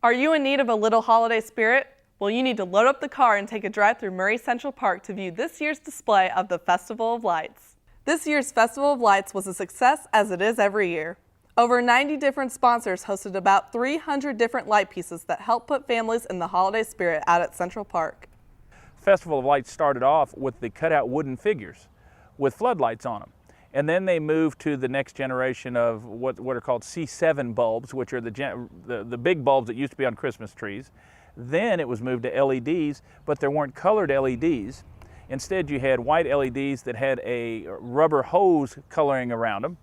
Are you in need of a little holiday spirit? Well, you need to load up the car and take a drive through Murray Central Park to view this year's display of the Festival of Lights. This year's Festival of Lights was a success as it is every year. Over 90 different sponsors hosted about 300 different light pieces that help put families in the holiday spirit out at Central Park. Festival of Lights started off with the cutout wooden figures with floodlights on them. And then they moved to the next generation of what are called C7 bulbs, which are the big bulbs that used to be on Christmas trees. Then it was moved to LEDs, but there weren't colored LEDs. Instead, you had white LEDs that had a rubber hose coloring around them.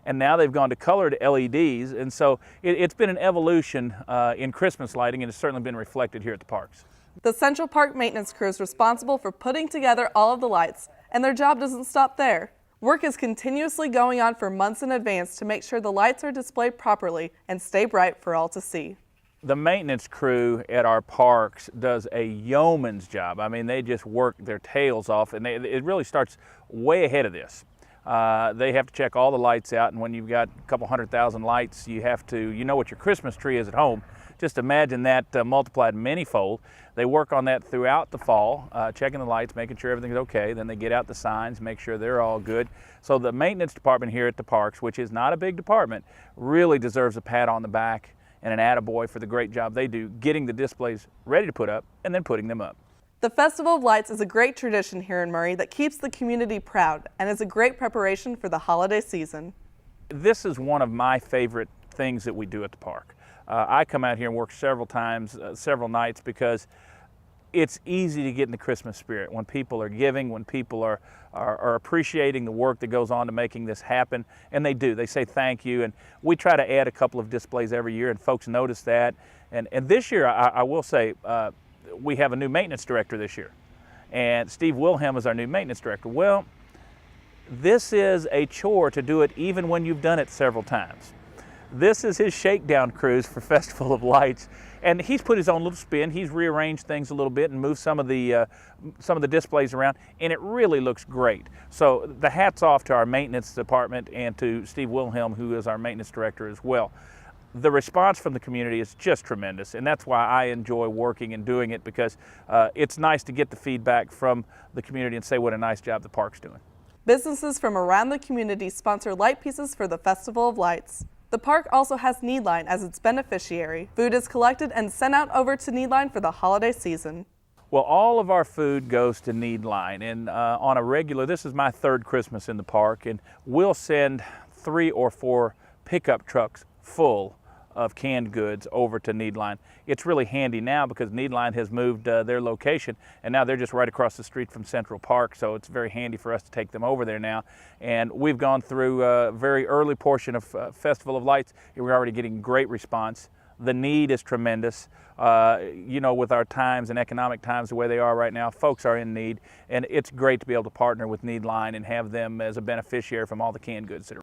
And now they've gone to colored LEDs. And so it's been an evolution in Christmas lighting, and it's certainly been reflected here at the parks. The Central Park maintenance crew is responsible for putting together all of the lights, and their job doesn't stop there. Work is continuously going on for months in advance to make sure the lights are displayed properly and stay bright for all to see. The maintenance crew at our parks does a yeoman's job. I mean, they just work their tails off, and it really starts way ahead of this. They have to check all the lights out, and when you've got a couple 100,000 lights, you know what your Christmas tree is at home. Just imagine that multiplied many-fold. They work on that throughout the fall, checking the lights, making sure everything's okay. Then they get out the signs, make sure they're all good. So the maintenance department here at the parks, which is not a big department, really deserves a pat on the back and an attaboy for the great job they do getting the displays ready to put up and then putting them up. The Festival of Lights is a great tradition here in Murray that keeps the community proud and is a great preparation for the holiday season. This is one of my favorite things that we do at the park. I come out here and work several times, several nights, because it's easy to get in the Christmas spirit when people are giving, when people are appreciating the work that goes on to making this happen, and they do. They say thank you, and we try to add a couple of displays every year, and folks notice that. And this year, I will say, we have a new maintenance director this year, and Steve Wilhelm is our new maintenance director. Well, this is a chore to do it even when you've done it several times. This is his shakedown cruise for Festival of Lights, and he's put his own little spin. He's rearranged things a little bit and moved some of the displays around, and it really looks great. So the hat's off to our maintenance department and to Steve Wilhelm, who is our maintenance director as well. The response from the community is just tremendous, and that's why I enjoy working and doing it, because it's nice to get the feedback from the community and say what a nice job the park's doing. Businesses from around the community sponsor light pieces for the Festival of Lights. The park also has Needline as its beneficiary. Food is collected and sent out over to Needline for the holiday season. Well, all of our food goes to Needline, and on a regular, this is my third Christmas in the park, and we'll send 3 or 4 pickup trucks full of canned goods over to Needline. It's really handy now because Needline has moved their location, and now they're just right across the street from Central Park, so it's very handy for us to take them over there now. And we've gone through a very early portion of Festival of Lights, and we're already getting great response. The need is tremendous. You know, with our times and economic times the way they are right now, folks are in need, and it's great to be able to partner with Needline and have them as a beneficiary from all the canned goods that are